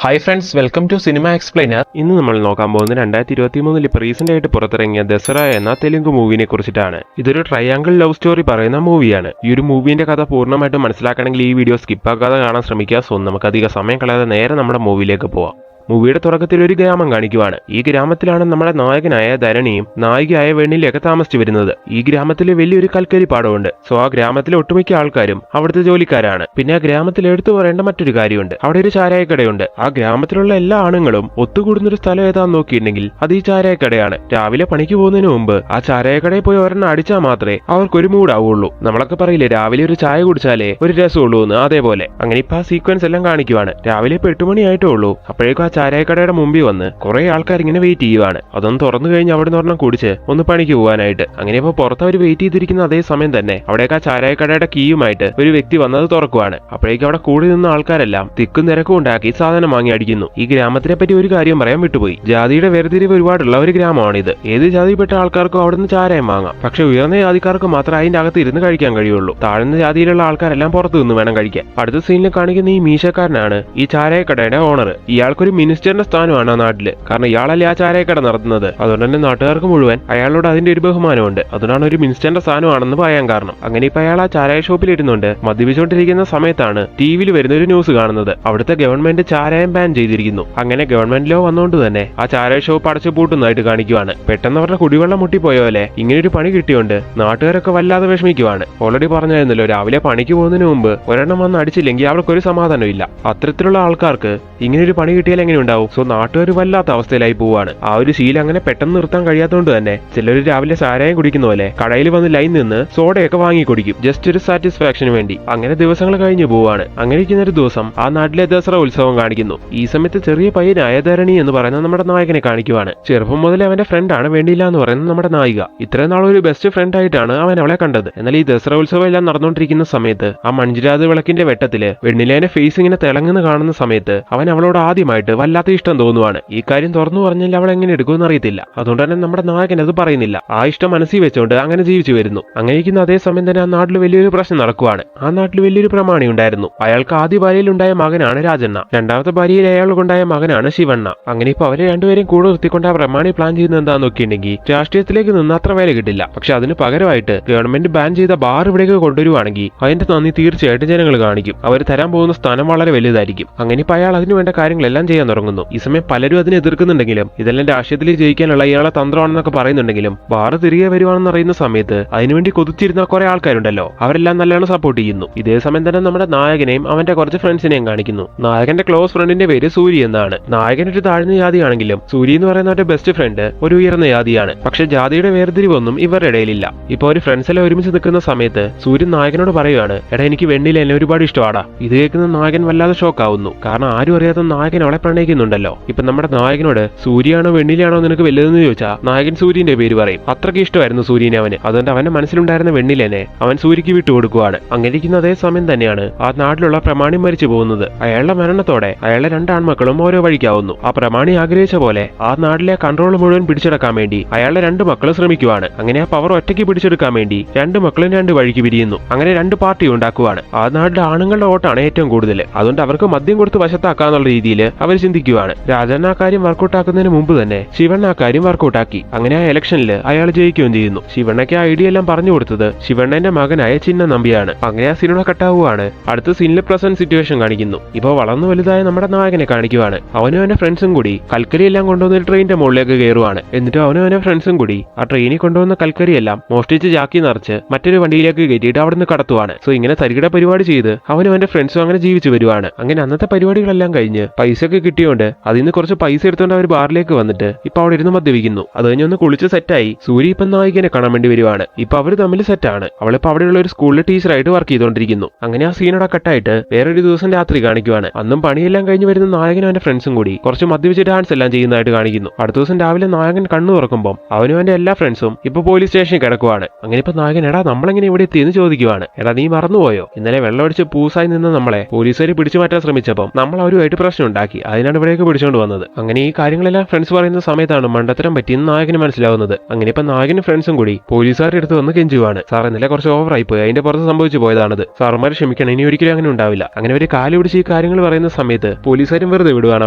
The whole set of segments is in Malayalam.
Hi friends, welcome to cinema explainer. ഇന്ന് നമ്മൾ നോക്കാൻ പോകുന്നത് 2023 ഇപ്പോൾ റീസെന്റ് ആയിട്ട് പുറത്തിറങ്ങിയ ദസറ എന്ന തെലുങ്ക് മൂവിനെ കുറിച്ചിട്ടാണ്. ഇതൊരു ട്രയാങ്കിൾ ലവ് സ്റ്റോറി പറയുന്ന മൂവിയാണ്. ഈ ഒരു മൂവിന്റെ കഥ പൂർണ്ണമായിട്ടും മനസ്സിലാക്കണമെങ്കിൽ ഈ വീഡിയോ സ്കിപ്പാക്കാതെ കാണാൻ ശ്രമിക്കുക. സോ നമുക്ക് അധികം സമയം കളയാതെ നേരെ നമ്മുടെ മൂവിയിലേക്ക് പോവാം. മൂവിയുടെ തുടക്കത്തിൽ ഒരു ഗ്രാമം കാണിക്കുവാണ്. ഈ ഗ്രാമത്തിലാണ് നമ്മുടെ നായകനായ ധരണിയും നായികയായ വെണ്ണിലൊക്കെ താമസിച്ചു വരുന്നത്. ഈ ഗ്രാമത്തിൽ വലിയൊരു കൽക്കരി പാടമുണ്ട്. സോ ആ ഗ്രാമത്തിലെ ഒട്ടുമിക്ക ആൾക്കാരും അവിടുത്തെ ജോലിക്കാരാണ്. പിന്നെ ആ ഗ്രാമത്തിൽ എടുത്തു പറയേണ്ട മറ്റൊരു കാര്യമുണ്ട്. അവിടെ ഒരു ചാരായക്കടയുണ്ട്. ആ ഗ്രാമത്തിലുള്ള എല്ലാ ആണുങ്ങളും ഒത്തുകൂടുന്നൊരു സ്ഥലം ഏതാന്ന് നോക്കിയിട്ടുണ്ടെങ്കിൽ അത് ഈ ചാരായക്കടയാണ്. രാവിലെ പണിക്ക് പോകുന്നതിന് മുമ്പ് ആ ചാരായക്കടയിൽ പോയി ഒരെണ്ണം അടിച്ചാൽ മാത്രമേ അവർക്കൊരു മൂടാവുള്ളൂ. നമ്മളൊക്കെ പറയില്ലേ, രാവിലെ ഒരു ചായ കുടിച്ചാലേ ഒരു രസമുള്ളൂ എന്ന്. അതേപോലെ അങ്ങനെ ഇപ്പൊ ആ സീക്വൻസ് എല്ലാം കാണിക്കുവാണ്. രാവിലെ ഇപ്പൊ 8 മണി ആയിട്ടേ ഉള്ളൂ. അപ്പോഴേക്കും ആ ചാരായക്കടയുടെ മുമ്പിൽ വന്ന് കുറെ ആൾക്കാർ ഇങ്ങനെ വെയിറ്റ് ചെയ്യുവാണ്. അതൊന്ന് തുറന്നു കഴിഞ്ഞ് അവിടെ നിന്ന് കുടിച്ച് ഒന്ന് പണിക്ക് പോകാനായിട്ട്. അങ്ങനെ ഇപ്പൊ പുറത്ത് അവർ വെയിറ്റ് ചെയ്തിരിക്കുന്ന അതേ സമയം തന്നെ അവിടേക്ക് ആ ചാരായക്കടയുടെ കീയുമായിട്ട് ഒരു വ്യക്തി വന്നത് തുറക്കുവാണ്. അപ്പോഴേക്കും അവിടെ കൂടി നിന്ന ആൾക്കാരെല്ലാം തിക്കും തിരക്കും ഉണ്ടാക്കി സാധനം വാങ്ങി അടിക്കുന്നു. ഈ ഗ്രാമത്തിനെ പറ്റി ഒരു കാര്യം പറയാൻ വിട്ടുപോയി. ജാതിയുടെ വേർതിരിവ് ഒരുപാടുള്ള ഒരു ഗ്രാമമാണിത്. ഏത് ജാതിയിൽപ്പെട്ട ആൾക്കാർക്കും അവിടുന്ന് ചാരായം വാങ്ങാം. പക്ഷെ ഉയർന്ന ജാതിക്കാർക്ക് മാത്രം അതിന്റെ അകത്ത് ഇരുന്ന് കഴിക്കാൻ കഴിയുള്ളൂ. താഴ്ന്ന ജാതിയിലുള്ള ആൾക്കാരെല്ലാം പുറത്തു നിന്ന് വേണം കഴിക്കാൻ. അടുത്ത സീനിൽ കാണിക്കുന്ന ഈ മീശക്കാരനാണ് ഈ ചാരായക്കടയുടെ ഓണർ. ഇയാൾക്കൊരു മിനിസ്റ്ററിന്റെ സ്ഥാനമാണ് ആ നാട്ടില്. കാരണം ഇയാളല്ലേ ആ ചാരായക്കട നടത്തുന്നത്. അതുകൊണ്ട് തന്നെ നാട്ടുകാർക്ക് മുഴുവൻ അയാളോട് അതിന്റെ ഒരു ബഹുമാനമുണ്ട്. അതുകൊണ്ടാണ് ഒരു മിനിസ്റ്ററിന്റെ സ്ഥാനമാണെന്ന് പറയാൻ കാരണം. അങ്ങനെ ഇപ്പൊ അയാൾ ആ ചാരായ ഷോപ്പിൽ ഇരുന്നുകൊണ്ട് മദ്യപിച്ചുകൊണ്ടിരിക്കുന്ന സമയത്താണ് ടിവിയിൽ വരുന്ന ഒരു ന്യൂസ് കാണുന്നത്. അവിടുത്തെ ഗവൺമെന്റ് ചാരായം ബാൻ ചെയ്തിരിക്കുന്നു. അങ്ങനെ ഗവൺമെന്റ് ലോ വന്നുകൊണ്ട് തന്നെ ആ ചാരായ ഷോപ്പ് അടച്ചു പൂട്ടുന്നതായിട്ട് കാണിക്കുവാണ്. പെട്ടെന്ന് അവരുടെ കുടിവെള്ളം മുട്ടിപ്പോയ പോലെ ഇങ്ങനെ ഒരു പണി കിട്ടിയോണ്ട് നാട്ടുകാരൊക്കെ വല്ലാതെ വിഷമിക്കുവാണ്. ഓൾറെഡി പറഞ്ഞായിരുന്നല്ലോ, രാവിലെ പണിക്ക് പോകുന്നതിന് മുമ്പ് ഒരെണ്ണം വന്ന് അടിച്ചില്ലെങ്കിൽ അവർക്കൊരു സമാധാനമില്ല. അത്തരത്തിലുള്ള ആൾക്കാർക്ക് ഇങ്ങനെ ഒരു പണി കിട്ടിയാൽ എങ്ങനെ ഉണ്ടാവും? സോ നാട്ടുകാർ വല്ലാത്ത അവസ്ഥയിലായി പോവാണ്. ആ ഒരു ശീലം അങ്ങനെ പെട്ടെന്ന് നിർത്താൻ കഴിയാത്തതുകൊണ്ട് തന്നെ ചിലർ രാവിലെ ചാരായം കുടിക്കുന്ന പോലെ കടയിൽ വന്ന് ലൈൻ നിന്ന് സോഡയൊക്കെ വാങ്ങി കുടിക്കും, ജസ്റ്റ് ഒരു സാറ്റിസ്ഫാക്ഷന് വേണ്ടി. അങ്ങനെ ദിവസങ്ങൾ കഴിഞ്ഞു പോവാണ്. അങ്ങനെ ഇരിക്കുന്ന ഒരു ദിവസം ആ നാട്ടിലെ ദസറ ഉത്സവം കാണിക്കുന്നു. ഈ സമയത്ത് ചെറിയ പയ്യനായ ധരണി എന്ന് പറയുന്ന നമ്മുടെ നായകനെ കാണിക്കുവാണ്. ചെറുപ്പം മുതലേ അവന്റെ ഫ്രണ്ടാണ് വേണ്ടിയില്ല എന്ന് പറയുന്നത് നമ്മുടെ നായിക. ഇത്രയും നാൾ ഒരു ബെസ്റ്റ് ഫ്രണ്ട് ആയിട്ടാണ് അവൻ അവളെ കണ്ടത്. എന്നാൽ ഈ ദസറ ഉത്സവം എല്ലാം നടന്നുകൊണ്ടിരിക്കുന്ന സമയത്ത് ആ മഞ്ജുരാത് വിളക്കിന്റെ വെട്ടത്തില് വെണ്ണിലേന്റെ ഫേസ് ഇങ്ങനെ തിളങ്ങുന്ന കാണുന്ന സമയത്ത് അവൻ അവളോട് ആദ്യമായിട്ട് വല്ലാത്ത ഇഷ്ടം തോന്നുവാണ്. ഈ കാര്യം തുറന്നു പറഞ്ഞാൽ അവൾ എങ്ങനെ എടുക്കുമെന്ന് അറിയത്തില്ല. അതുകൊണ്ട് തന്നെ നമ്മുടെ നായകൻ അത് പറയുന്നില്ല. ആ ഇഷ്ടം മനസ്സിൽ വെച്ചുകൊണ്ട് അങ്ങനെ ജീവിച്ചു വരുന്നു. അങ്ങനെ ഇരിക്കുന്ന അതേ സമയം തന്നെ ആ നാട്ടിൽ വലിയൊരു പ്രശ്നം നടക്കുവാണ്. ആ നാട്ടിൽ വലിയൊരു പ്രമാണി ഉണ്ടായിരുന്നു. അയാൾക്ക് ആദ്യ ഭാര്യയിലുണ്ടായ മകനാണ് രാജണ്ണ. രണ്ടാമത്തെ ഭാര്യയിൽ അയാൾക്കുണ്ടായ മകനാണ് ശിവണ്ണ. അങ്ങനെ ഇപ്പൊ അവരെ രണ്ടുപേരും കൂടെ നിർത്തിക്കൊണ്ട് ആ പ്രമാണി പ്ലാൻ ചെയ്യുന്നത് എന്താന്ന് നോക്കിയിട്ടുണ്ടെങ്കിൽ രാഷ്ട്രീയത്തിലേക്ക് നിന്ന് അത്ര വേല കിട്ടില്ല. പക്ഷെ അതിന് പകരമായിട്ട് ഗവൺമെന്റ് ബാൻ ചെയ്ത ബാർ ഇവിടേക്ക് കൊണ്ടുവരുവാണെങ്കിൽ അതിന്റെ നന്ദി തീർച്ചയായിട്ടും ജനങ്ങൾ കാണിക്കും. അവർ തരാൻ പോകുന്ന സ്ഥാനം വളരെ വലുതായിരിക്കും. അങ്ങനെ ഇപ്പൊ അയാൾ അതിന് വേണ്ട കാര്യങ്ങളെല്ലാം ചെയ്യാൻ തുടങ്ങുന്നു. ഈ സമയം പലരും അതിനെ എതിർക്കുന്നുണ്ടെങ്കിലും ഇതെല്ലാം രാഷ്ട്രീയത്തിൽ ജയിക്കാനുള്ള ഇയാളെ തന്ത്രമാണെന്നൊക്കെ പറയുന്നുണ്ടെങ്കിലും ബാറ് തിരികെ വരുവാണെന്ന് അറിയുന്ന സമയത്ത് അതിനുവേണ്ടി കൊതിച്ചിരുന്ന കുറെ ആൾക്കാരുണ്ടല്ലോ, അവരെല്ലാം നല്ലോണം സപ്പോർട്ട് ചെയ്യുന്നു. ഇതേ സമയം തന്നെ നമ്മുടെ നായകനെയും അവന്റെ കുറച്ച് ഫ്രണ്ട്സിനെയും കാണിക്കുന്നു. നായകന്റെ ക്ലോസ് ഫ്രണ്ടിന്റെ പേര് സൂര്യ എന്നാണ്. നായകൻ ഒരു താഴ്ന്ന ജാതിയാണെങ്കിലും സൂര്യ എന്ന് പറയുന്ന അവന്റെ ബെസ്റ്റ് ഫ്രണ്ട് ഒരു ഉയർന്ന ജാതിയാണ്. പക്ഷെ ജാതിയുടെ വേർതിരിവൊന്നും ഇവരുടെ ഇടയിലില്ല. ഇപ്പൊ ഒരു ഫ്രണ്ട്സ് എല്ലാം ഒരുമിച്ച് നിൽക്കുന്ന സമയത്ത് സൂര്യൻ നായകനോട് പറയുകയാണ്, എടാ എനിക്ക് വെണ്ണില എന്നെ ഒരുപാട് ഇഷ്ടമാടാ. ഇത് കേൾക്കുന്ന നായകൻ വല്ലാതെ ഷോക്ക് ആവുന്നു. കാരണം ആരും അറിയാത്ത നായകൻ അവളെ പ്രണയിക്കുന്നുണ്ടല്ലോ. ഇപ്പൊ നമ്മുടെ നായകനോട് സൂര്യയാണോ വെണ്ണിലാണോ നിനക്ക് വലുതെന്ന് ചോദിച്ചാൽ നായകൻ സൂര്യന്റെ പേര് പറയും. അത്രയ്ക്ക് ഇഷ്ടമായിരുന്നു സൂര്യനെ അവന്. അതുകൊണ്ട് അവന്റെ മനസ്സിലുണ്ടായിരുന്ന വെണ്ണിലേനെ അവൻ സൂര്യക്ക് വിട്ടുകൊടുക്കുവാണ്. അങ്ങനെ ഇരിക്കുന്ന അതേ സമയം തന്നെയാണ് ആ നാട്ടിലുള്ള പ്രമാണി മരിച്ചു പോകുന്നത്. അയാളുടെ മരണത്തോടെ അയാളുടെ 2 ആൺമക്കളും ഓരോ വഴിക്കാവുന്നു. ആ പ്രമാണി ആഗ്രഹിച്ച പോലെ ആ നാട്ടിലെ കൺട്രോൾ മുഴുവൻ പിടിച്ചെടുക്കാൻ വേണ്ടി അയാളുടെ 2 മക്കളും ശ്രമിക്കുവാണ്. അങ്ങനെ ആ പവർ ഒറ്റയ്ക്ക് പിടിച്ചെടുക്കാൻ വേണ്ടി 2 മക്കളും 2 വഴിക്ക് പിരിയുന്നു. അങ്ങനെ 2 പാർട്ടി ഉണ്ടാക്കുവാണ്. ആ നാട്ടിലെ ആണുങ്ങളുടെ വോട്ടാണ് ഏറ്റവും കൂടുതൽ. അതുകൊണ്ട് അവർക്ക് മദ്യം കൊടുത്ത് വശത്താക്കാന്നുള്ള രീതിയിൽ അവർ ചിന്തിക്കുവാണ്. രാജൻ ആ കാര്യം വർക്കൗട്ട് ആക്കുന്നതിന് മുമ്പ് തന്നെ ശിവണ്ണ ആ കാര്യം വർക്കൗട്ട് ആക്കി. അങ്ങനെ ആ ഇലക്ഷനിൽ അയാൾ ജയിക്കുകയും ചെയ്യുന്നു. ശിവണ്ണയ്ക്ക് ആ ഐഡിയ എല്ലാം പറഞ്ഞു കൊടുത്തത് ശിവണ്ണന്റെ മകനായ ചിന്ന നമ്പിയാണ്. അങ്ങനെ ആ സിനിമ കട്ടാവുകയാണ്. അടുത്ത സീനിൽ പ്രസന്റ് സിറ്റുവേഷൻ കാണിക്കുന്നു. ഇപ്പൊ വളർന്നു വലുതായ നമ്മുടെ നായകനെ കാണിക്കുവാണ്. അവനും അവന്റെ ഫ്രണ്ട്സും കൂടി കൽക്കരി എല്ലാം കൊണ്ടുവന്ന് ട്രെയിനിന്റെ മുകളിലേക്ക് കയറുവാണ്. എന്നിട്ട് അവനും അവന്റെ ഫ്രണ്ട്സും കൂടി ആ ട്രെയിനിൽ കൊണ്ടുവന്ന കൽക്കരി എല്ലാം മോഷ്ടിച്ച് ജാക്കി നിറച്ച് മറ്റൊരു വണ്ടിയിലേക്ക് കയറ്റിയിട്ട് അവിടെ നിന്ന് കടത്തുവാണ്. സോ ഇങ്ങനെ തരികിട പരിപാടി ചെയ്ത് അവനും അവന്റെ ഫ്രണ്ട്സും അങ്ങനെ ജീവിച്ചു വരുവാണ്. അങ്ങനെ അന്നത്തെ പരിപാടികളെല്ലാം കഴിഞ്ഞ് പൈസ ഒക്കെ കിട്ടിയോണ്ട് അതിൽ നിന്ന് കുറച്ച് പൈസ എടുത്തുകൊണ്ട് അവർ ബാറിലേക്ക് വന്നിട്ട് ഇപ്പൊ അവിടെ ഇരുന്ന് മദ്യപിക്കുന്നു. അത് കഴിഞ്ഞൊന്ന് കുളിച്ച് സെറ്റായി സൂര്യ ഇപ്പം നായികനെ കാണാൻ വേണ്ടി വരുവാണ്. ഇപ്പൊ അവർ തമ്മിൽ സെറ്റാണ്. അവളിപ്പോ അവിടെയുള്ള ഒരു സ്കൂളിലെ ടീച്ചറായിട്ട് വർക്ക് ചെയ്തുകൊണ്ടിരിക്കുന്നു. അങ്ങനെ ആ സീനോടെ കട്ടായിട്ട് വേറൊരു ദിവസം രാത്രി കാണിക്കുവാണ്. അന്നും പണിയെല്ലാം കഴിഞ്ഞ് വരുന്ന നായകനും അവന്റെ ഫ്രണ്ട്സും കൂടി കുറച്ച് മദ്യപിച്ച് ഡാൻസ് എല്ലാം ചെയ്യുന്നതായിട്ട് കാണിക്കുന്നു. അടുത്ത ദിവസം രാവിലെ നായകൻ കണ്ണു തുറക്കുമ്പോൾ അവനും അവന്റെ എല്ലാ ഫ്രണ്ട്സും ഇപ്പൊ പോലീസ് സ്റ്റേഷനിൽ കിടക്കുവാണ്. അങ്ങനെ ഇപ്പൊ നായകൻ, എടാ നമ്മളെങ്ങനെ ഇവിടെ എത്തിയെന്ന് ചോദിക്കുവാണ്. എടാ നീ മറന്നുപോയോ, ഇന്നലെ വെള്ളമടിച്ച് പൂസായി നിന്ന് നമ്മളെ പോലീസുകാർ പിടിച്ചു മാറ്റാൻ ശ്രമിച്ചപ്പം നമ്മൾ അവരുമായിട്ട് പ്രശ്നം ഉണ്ടാക്കി. അതിനാൽ അതിനാണ് ഇവിടേക്ക് പിടിച്ചുകൊണ്ട് വന്നത്. അങ്ങനെ ഈ കാര്യങ്ങളെല്ലാം ഫ്രണ്ട്സ് പറയുന്ന സമയത്താണ് മണ്ടത്തരം പറ്റിയെന്ന് നായകന് മനസ്സിലാവുന്നത്. അങ്ങനെ ഇപ്പൊ നായകനും ഫ്രണ്ട്സും കൂടി പോലീസുകാരുടെ അടുത്ത് വന്ന് കെഞ്ചുവാണ്. സാർ ഇന്നലെ കുറച്ച് ഓവറായി പോയി, അതിന്റെ പുറത്ത് സംഭവിച്ചു പോയതാണത്, സാർമാർ ക്ഷമിക്കണം, ഇനി ഒരിക്കലും അങ്ങനെ ഉണ്ടാവില്ല. അങ്ങനെ ഒരു കാല് പിടിച്ച് ഈ കാര്യങ്ങൾ പറയുന്ന സമയത്ത് പോലീസുകാരും വെറുതെ വിടുവാണ്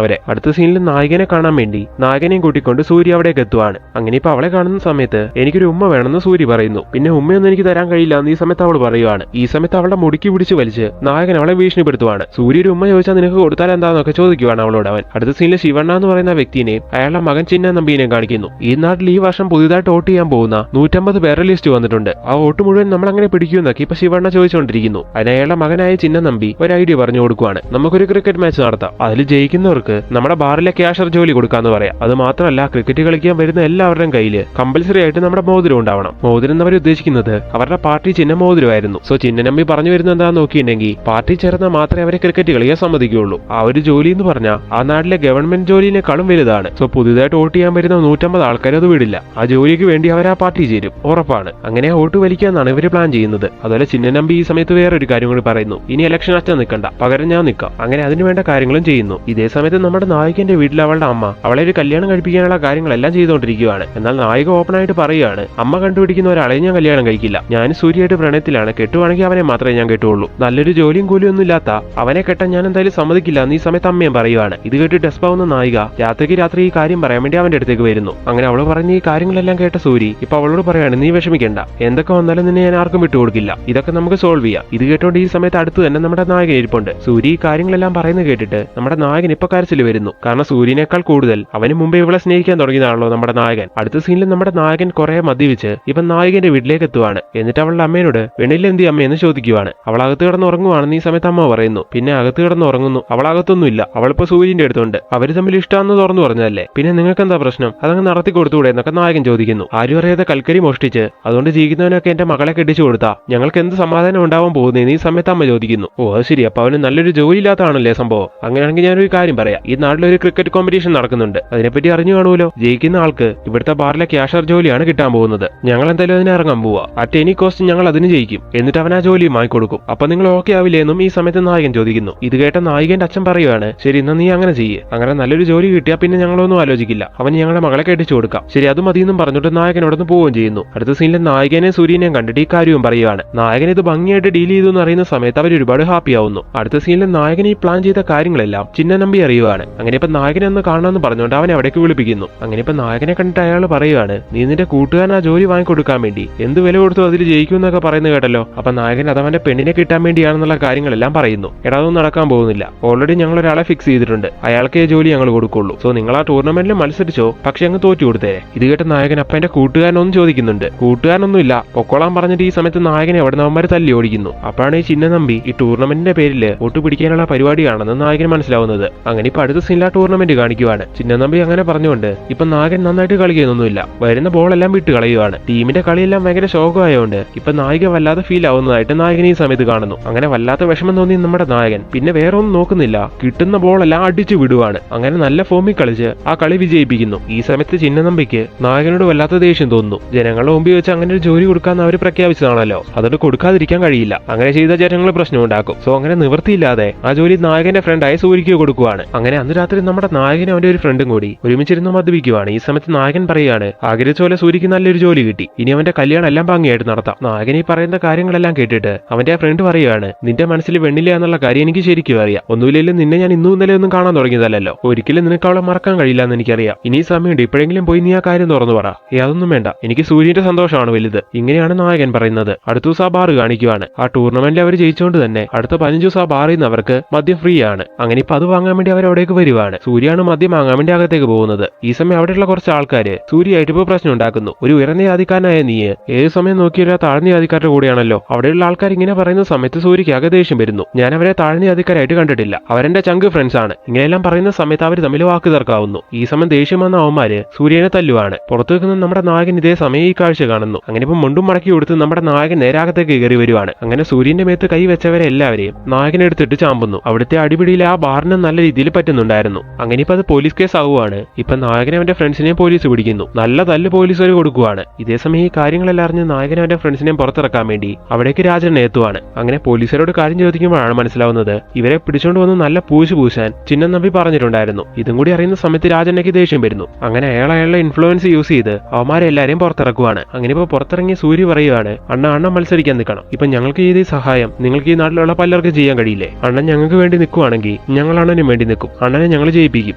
അവരെ. അടുത്ത സീനിൽ നായകനെ കാണാൻ വേണ്ടി നായകനെയും കൂട്ടിക്കൊണ്ട് സൂര്യ അവിടേക്ക് എത്തുവാണ്. അങ്ങനെ ഇപ്പൊ അവളെ കാണുന്ന സമയത്ത് എനിക്കൊരു ഉമ്മ വേണമെന്ന് സൂര്യ പറയുന്നു. പിന്നെ ഉമ്മയൊന്നും എനിക്ക് തരാൻ കഴിയില്ല എന്ന് ഈ സമയത്ത് അവൾ പറയുവാണ്. ഈ സമയത്ത് അവളുടെ മുടുക്കി പിടിച്ച് വലിച്ച് നായകൻ അവളെ ഭീഷണിപ്പെടുത്തുവാണ്. സൂര്യ ഒരു ഉമ്മ ചോദിച്ചാൽ നിനക്ക് കൊടുത്താൽ എന്താന്നൊക്കെ ചോദിക്കുവാണ് അവളോട് അവൻ. അടുത്ത സീനിൽ ശിവണ്ണ എന്ന് പറയുന്ന വ്യക്തിനെ അയാളുടെ മകൻ ചിന്ന നമ്പിനെ കാണിക്കുന്നു. ഈ നാട്ടിൽ ഈ വർഷം പുതിയതായിട്ട് വോട്ട് ചെയ്യാൻ പോകുന്ന 150 പേരുടെ ലിസ്റ്റ് വന്നിട്ടുണ്ട്. ആ വോട്ട് മുഴുവൻ നമ്മൾ അങ്ങനെ പിടിക്കുമെന്നൊക്കെ ഇപ്പൊ ശിവണ്ണ ചോദിച്ചുകൊണ്ടിരിക്കുന്നു. അതിന് അയാളുടെ മകനായ ചിന്ന നമ്പി ഒരു ഐഡിയ പറഞ്ഞു കൊടുക്കുവാണ്. നമുക്കൊരു ക്രിക്കറ്റ് മാച്ച് നടത്താം, അതിൽ ജയിക്കുന്നവർക്ക് നമ്മുടെ ബാറിലെ ക്യാഷർ ജോലി കൊടുക്കാന്ന് പറയാം. അത് മാത്രമല്ല ക്രിക്കറ്റ് കളിക്കാൻ വരുന്ന എല്ലാവരുടെയും കയ്യിൽ കമ്പൽസറി ആയിട്ട് നമ്മുടെ മോതിരം ഉണ്ടാവണം. മോതിരം എന്നവർ ഉദ്ദേശിക്കുന്നത് അവരുടെ പാർട്ടി ചിഹ്ന മോതിരമായിരുന്നു. സോ ചിന്ന നമ്പി പറഞ്ഞു വരുന്നത് എന്താന്ന് നോക്കിയിട്ടുണ്ടെങ്കിൽ പാർട്ടി ചേർന്നാൽ മാത്രമേ അവരെ ക്രിക്കറ്റ് കളിക്കാൻ സമ്മതിക്കുകയുള്ളൂ. ആ ഒരു ജോലി എന്ന് പറഞ്ഞാൽ ആ നാട്ടിലെ ഗവൺമെന്റ് ജോലിനേക്കാളും വലുതാണ്. സോ പുതുതായിട്ട് വോട്ട് ചെയ്യാൻ വരുന്ന 150 ആൾക്കാർ അത് വിടില്ല. ആ ജോലിക്ക് വേണ്ടി അവർ ആ പാർട്ടി ചേരും, ഉറപ്പാണ്. അങ്ങനെ വോട്ട് വലിക്കാന്നാണ് ഇവര് പ്ലാൻ ചെയ്യുന്നത്. അതുപോലെ ചിന്ന നമ്പി ഈ സമയത്ത് വേറൊരു കാര്യം കൂടി പറയുന്നു. ഇനി ഇലക്ഷൻ അച്ഛൻ നിൽക്കണ്ട, പകരം ഞാൻ നിൽക്കാം. അങ്ങനെ അതിന് വേണ്ട കാര്യങ്ങളും ചെയ്യുന്നു. ഇതേ സമയത്ത് നമ്മുടെ നായികന്റെ വീട്ടിൽ അവളുടെ അമ്മ അവളെ ഒരു കല്യാണം കഴിപ്പിക്കാനുള്ള കാര്യങ്ങളെല്ലാം ചെയ്തുകൊണ്ടിരിക്കുകയാണ്. എന്നാൽ നായിക ഓപ്പൺ ആയിട്ട് പറയുകയാണ്, അമ്മ കണ്ടുപിടിക്കുന്ന ഒരാളെ ഞാൻ കല്യാണം കഴിക്കില്ല, ഞാൻ സൂര്യയായിട്ട് പ്രണയത്തിലാണ്, കെട്ടുവാണെങ്കിൽ അവനെ മാത്രമേ ഞാൻ കെട്ടുള്ളൂ, നല്ലൊരു ജോലിയും കൂലിയും ഒന്നും ഇല്ലാത്ത അവനെ കെട്ടാൻ ഞാൻ എന്തായാലും സമ്മതിക്കില്ല എന്ന് ഈ സമയത്ത് അമ്മയും പറയുവാണ്. ഇത് കേട്ട് ഡെസ്പാവുന്ന നായിക രാത്രിക്ക് രാത്രി ഈ കാര്യം പറയാൻ വേണ്ടി അവന്റെ അടുത്തേക്ക് വരുന്നു. അങ്ങനെ അവള് പറഞ്ഞ ഈ കാര്യങ്ങളെല്ലാം കേട്ട സൂരി ഇപ്പൊ അവളോട് പറയാണ്, നീ വിഷമിക്കണ്ട, എന്തൊക്കെ വന്നാലും നിന്നെ ഞാൻ ആർക്കും വിട്ടുകൊടുക്കില്ല, ഇതൊക്കെ നമുക്ക് സോൾവ് ചെയ്യാം. ഇത് കേട്ടോണ്ട് ഈ സമയത്ത് അടുത്ത് തന്നെ നമ്മുടെ നായകൻ ഇരിപ്പുണ്ട്. സൂര്യ ഈ കാര്യങ്ങളെല്ലാം പറയുന്നത് കേട്ടിട്ട് നമ്മുടെ നായകൻ ഇപ്പൊ കരച്ചിൽ വരുന്നു. കാരണം സൂര്യനേക്കാൾ കൂടുതൽ അവന് മുമ്പേ ഇവളെ സ്നേഹിക്കാൻ തുടങ്ങിയതാണല്ലോ നമ്മുടെ നായകൻ. അടുത്ത സീനിൽ നമ്മുടെ നായകൻ കുറെ മദ്യപിച്ച് ഇപ്പൊ നായകന്റെ വീട്ടിലേക്ക് എത്തുവാണ്. എന്നിട്ട് അവളുടെ അമ്മയോട് വെണിയിൽ എന്തി അമ്മയെന്ന് ചോദിക്കുവാണ്. അവൾ അകത്ത് കിടന്ന് ഉറങ്ങുവാണെന്ന് ഈ സമയത്ത് അമ്മ പറയുന്നു. പിന്നെ അകത്ത് കിടന്ന് ഉറങ്ങുന്നു, അവൾ അകത്തൊന്നുമില്ല, അവളിപ്പോ സൂര്യന്റെ അടുത്തുണ്ട്, അവര് തമ്മിൽ ഇഷ്ടമാണെന്ന് തുറന്നു പറഞ്ഞതല്ലേ, പിന്നെ നിങ്ങൾക്ക് എന്താ പ്രശ്നം, അതങ്ങ് നടത്തി കൊടുത്തുകൂടെ എന്നൊക്കെ നായകൻ ചോദിക്കുന്നു. ആരും അറിയാതെ കൽക്കരി മോഷ്ടിച്ച് അതുകൊണ്ട് ജീവിക്കുന്നവനൊക്കെ എന്റെ മകളെ കെട്ടിച്ചു കൊടുത്താ ഞങ്ങൾക്ക് എന്ത് സമാധാനം ഉണ്ടാവാൻ പോകുന്നതെന്ന് ഈ സമയത്ത് അമ്മ ചോദിക്കുന്നു. ഓ അത് ശരി, അപ്പൊ അവന് നല്ലൊരു ജോലി ഇല്ലാത്തതാണല്ലേ സംഭവം. അങ്ങനെയാണെങ്കിൽ ഞാനൊരു കാര്യം പറയാം, ഈ നാട്ടിലൊരു ക്രിക്കറ്റ് കോമ്പറ്റീഷൻ നടക്കുന്നുണ്ട്, അതിനെപ്പറ്റി അറിഞ്ഞു കാണുമല്ലോ. ജയിക്കുന്ന ആൾക്ക് ഇവിടുത്തെ ബാറിലെ ക്യാഷർ ജോലിയാണ് കിട്ടാൻ പോകുന്നത്. ഞങ്ങൾ എന്തായാലും അതിന് ഇറങ്ങാൻ പോവാ, അറ്റ് എനി കോസ്റ്റ് ഞങ്ങൾ അതിന് ജയിക്കും, എന്നിട്ട് അവൻ ആ ജോലി വാങ്ങിക്കൊടുക്കും. അപ്പൊ നിങ്ങൾ ഓക്കെ ആവില്ലേ എന്നും ഈ സമയത്ത് നായകൻ ചോദിക്കുന്നു. ഇത് കേട്ട നായികന്റെ അച്ഛൻ പറയുവാണ്, ശരി എന്നാ നീ അങ്ങനെ ചെയ്യേ, അങ്ങനെ നല്ലൊരു ജോലി കിട്ടിയാൽ പിന്നെ ഞങ്ങളൊന്നും ആലോചിക്കില്ല, അവൻ ഞങ്ങളുടെ മകളെ കെട്ടിച്ചു കൊടുക്കാം. ശരി അത് മതിയെന്നും പറഞ്ഞിട്ട് നായകനോടൊന്ന് പോവുകയും ചെയ്യുന്നു. അടുത്ത സീനിൽ നായകനെ സൂര്യനെയും കണ്ടിട്ട് ഈ കാര്യവും പറയുവാണ്. നായകൻ ഇത് ഭംഗിയായിട്ട് ഡീൽ ചെയ്തു എന്ന് അറിയുന്ന സമയത്ത് അവർ ഒരുപാട് ഹാപ്പി ആവുന്നു. അടുത്ത സീനിൽ നായകൻ ഈ പ്ലാൻ ചെയ്ത കാര്യങ്ങളെല്ലാം ചിന്ന നമ്പി അറിയുവാണ്. അങ്ങനെ ഇപ്പൊ നായകനെ ഒന്ന് കാണാമെന്ന് പറഞ്ഞുകൊണ്ട് അവനെ അവിടേക്ക് വിളിപ്പിക്കുന്നു. അങ്ങനെ ഇപ്പൊ നായകനെ കണ്ടിട്ട് അയാൾ പറയുവാണ്, നീ നിന്റെ കൂട്ടുകാരൻ ആ ജോലി വാങ്ങിക്കൊടുക്കാൻ വേണ്ടി എന്ത് വില കൊടുത്തു അതിൽ ജയിക്കുമെന്നൊക്കെ പറയുന്നത് കേട്ടല്ലോ. അപ്പൊ നായകൻ അത് അവന്റെ പെണ്ണിനെ കിട്ടാൻ വേണ്ടിയാണെന്നുള്ള കാര്യങ്ങളെല്ലാം പറയുന്നു. എടാ അതൊന്നും നടക്കാൻ പോകുന്നില്ല, ഓൾറെഡി ഞങ്ങൾ ഒരാളെ ഫിക്സ് ചെയ്തിട്ടുണ്ട്, അയാൾക്ക് ഈ ജോലി ഞങ്ങൾ കൊടുക്കുള്ളൂ. സോ നിങ്ങൾ ആ ടൂർണമെന്റിൽ മത്സരിച്ചോ, പക്ഷെ അങ്ങ് തോറ്റു കൊടുത്തേ. ഇത് കേട്ട നായകൻ അപ്പൊ എന്റെ കൂട്ടുകാരനൊന്നും ചോദിക്കുന്നുണ്ട്. കൂട്ടുകാരനൊന്നുമില്ല, പൊക്കോളാൻ പറഞ്ഞിട്ട് ഈ സമയത്ത് നായകനെ അവിടെ നവന്മാർ തല്ലി ഓടിക്കുന്നു. അപ്പോഴാണ് ഈ ചിന്ന നമ്പി ഈ ടൂർണമെന്റിന്റെ പേരിൽ വോട്ട് പിടിക്കാനുള്ള പരിപാടിയാണെന്ന് നായകൻ മനസ്സിലാവുന്നത്. അങ്ങനെ ഇപ്പൊ അടുത്ത സീനിൽ ആ ടൂർണമെന്റ് കാണിക്കുവാണ്. ചിന്ന നമ്പി അങ്ങനെ പറഞ്ഞുകൊണ്ട് ഇപ്പൊ നായകൻ നന്നായിട്ട് കളിക്കുന്നൊന്നുമില്ല, വരുന്ന ബോളെല്ലാം വിട്ട് കളയുവാണ്. ടീമിന്റെ കളിയെല്ലാം ഭയങ്കര ശോകമായതുകൊണ്ട് ഇപ്പൊ നായിക വല്ലാതെ ഫീൽ ആവുന്നതായിട്ട് നായകൻ ഈ സമയത്ത് കാണുന്നു. അങ്ങനെ വല്ലാത്ത വിഷമം തോന്നി നമ്മുടെ നായകൻ പിന്നെ വേറെ ഒന്നും നോക്കുന്നില്ല, കിട്ടുന്ന ബോളെല്ലാം അടിച്ചു വിടുവാണ്. അങ്ങനെ നല്ല ഫോമിൽ കളിച്ച് ആ കളി വിജയിപ്പിക്കുന്നു. ഈ സമയത്ത് ചിന്ന നമ്പിക്ക് നായകനോട് വല്ലാത്ത ദേഷ്യം തോന്നുന്നു. ജനങ്ങളുടെ മുമ്പിൽ വെച്ച് അങ്ങനെ ഒരു ജോലി കൊടുക്കാന്ന് അവർ പ്രഖ്യാപിച്ചതാണല്ലോ, അതുകൊണ്ട് കൊടുക്കാതിരിക്കാൻ കഴിയില്ല. അങ്ങനെ ചെയ്ത ജനങ്ങൾ പ്രശ്നം ഉണ്ടാക്കും. സോ അങ്ങനെ നിവൃത്തിയില്ലാതെ ആ ജോലി നായകന്റെ ഫ്രണ്ടായ സൂര്യക്ക് കൊടുക്കുവാണ്. അങ്ങനെ അന്ന് രാത്രി നമ്മുടെ നായകനും അവന്റെ ഒരു ഫ്രണ്ടും കൂടി ഒരുമിച്ചിരുന്ന് മദ്യപിക്കുവാണ്. ഈ സമയത്ത് നായകൻ പറയുകയാണ്, ആഗ്രഹിച്ച പോലെ സൂര്യക്ക് നല്ലൊരു ജോലി കിട്ടി, ഇനി അവന്റെ കല്യാണം എല്ലാം ഭംഗിയായിട്ട് നടത്താം. നായകൻ ഈ പറയുന്ന കാര്യങ്ങളെല്ലാം കേട്ടിട്ട് അവന്റെ ആ ഫ്രണ്ട് പറയുകയാണ്, നിന്റെ മനസ്സിൽ വെണ്ണില്ല എന്നുള്ള കാര്യം എനിക്ക് ശരിക്കും അറിയാം, ഒന്നുമില്ലെങ്കിലും നിന്നെ ഞാൻ ഇന്നും ഇന്നലെ ഒന്നും കാണാൻ തുടങ്ങിയതല്ലോ, ഒരിക്കലും നിനക്ക് അവളെ മറക്കാൻ കഴിയില്ല എന്ന് എനിക്കറിയാം. ഇനി സമയമുണ്ട്, ഇപ്പോഴെങ്കിലും പോയി നീ ആ കാര്യം തുറന്നു പറ. അതൊന്നും വേണ്ട, എനിക്ക് സൂര്യന്റെ സന്തോഷമാണ് വലുത്. ഇങ്ങനെയാണ് നായകൻ പറയുന്നത്. അടുത്ത ദിവസം ആ ബാർ കാണിക്കുവാണ്. ആ ടൂർണമെന്റിൽ അവർ ജയിച്ചുകൊണ്ട് തന്നെ അടുത്ത 15 ദിവസം ആ ബാറിൽ നിന്ന് അവർക്ക് മദ്യം ഫ്രീ ആണ്. അങ്ങനെ ഇപ്പൊ അത് വാങ്ങാൻ വേണ്ടി അവർ അവിടേക്ക് വരുവാണ്. സൂര്യാണ് മദ്യം വാങ്ങാൻ വേണ്ടി അകത്തേക്ക് പോകുന്നത്. ഈ സമയം അവിടെയുള്ള കുറച്ച് ആൾക്കാര് സൂര്യയായിട്ട് ഇപ്പൊ പ്രശ്നം ഉണ്ടാക്കുന്നു. ഒരു ഉയർന്ന ജാതിക്കാരനായ നീ ഏത് സമയം നോക്കിയൊരു താഴ്ന്ന ജാതിക്കാരുടെ കൂടെയാണല്ലോ. അവിടെയുള്ള ആൾക്കാർ ഇങ്ങനെ പറയുന്ന സമയത്ത് സൂര്യക്ക് ആകെ ദേഷ്യം വരുന്നു. ഞാൻ അവരെ താഴ്ന്ന ജാതിക്കാരായിട്ട് കണ്ടിട്ടില്ല, അവരെന്റെ ചങ്ക് ഫ്രണ്ട്സ് ആണ്. ഇങ്ങനെയെല്ലാം പറയുന്ന സമയത്ത് അവർ തമ്മിൽ വാക്ക് തർക്കാവുന്നു. ഈ സമയം ദേഷ്യം വന്ന അവന്മാര് സൂര്യനെ തല്ലുവാണ്. പുറത്തു നിൽക്കുന്ന നമ്മുടെ നായകൻ ഇതേ സമയം ഈ കാഴ്ച കാണുന്നു. അങ്ങനെ ഇപ്പൊ മുണ്ടും മടക്കി കൊടുത്ത് നമ്മുടെ നായകൻ നേരാകത്തേക്ക് കയറി വരുവാണ്. അങ്ങനെ സൂര്യന്റെ മേത്ത് കൈ വെച്ചവരെ എല്ലാവരെയും നായകനെ എടുത്തിട്ട് ചാമ്പുന്നു. അവിടുത്തെ അടിപിടിയിൽ ആ ബാറിന് നല്ല രീതിയിൽ പറ്റുന്നുണ്ടായിരുന്നു. അങ്ങനെ ഇപ്പൊ അത് പോലീസ് കേസ് ആവുകയാണ്. ഇപ്പൊ നായകനെ അവന്റെ ഫ്രണ്ട്സിനെയും പോലീസ് പിടിക്കുന്നു. നല്ല തല്ല് പോലീസുകാർ കൊടുക്കുവാണ്. ഇതേസമയം ഈ കാര്യങ്ങളെല്ലാം അറിഞ്ഞ് നായകനെ അവന്റെ ഫ്രണ്ട്സിനെയും പുറത്തിറക്കാൻ വേണ്ടി അവിടേക്ക് രാജനെ എത്തുവാണ്. അങ്ങനെ പോലീസുകാരോട് കാര്യം ചോദിക്കുമ്പോഴാണ് മനസ്സിലാവുന്നത് ഇവരെ പിടിച്ചോണ്ട് വന്ന് നല്ല പൂശാൻ ചിന്ന നമ്പി പറഞ്ഞിട്ടുണ്ടായിരുന്നു. ഇതും കൂടി അറിയുന്ന സമയത്ത് രാജണ്ണയ്ക്ക് ദേഷ്യം വരുന്നു. അങ്ങനെ അയാളുടെ ഇൻഫ്ലുവൻസ് യൂസ് ചെയ്ത് അവന്മാരെ എല്ലാരെയും പുറത്തിറക്കുവാണ്. അങ്ങനെ ഇപ്പൊ പുറത്തിറങ്ങിയ സൂര്യ പറയുവാണ്, അണ്ണ മത്സരിക്കാൻ നിൽക്കണം. ഇപ്പൊ ഞങ്ങൾക്ക് ചെയ്ത ഈ സഹായം നിങ്ങൾക്ക് ഈ നാട്ടിലുള്ള പലർക്കും ചെയ്യാൻ കഴിയില്ലേ? അണ്ണൻ ഞങ്ങൾക്ക് വേണ്ടി നിൽക്കുവാണെങ്കിൽ ഞങ്ങൾ അണ്ണനും വേണ്ടി നിൽക്കും. അണ്ണനെ ഞങ്ങൾ ജയിപ്പിക്കും.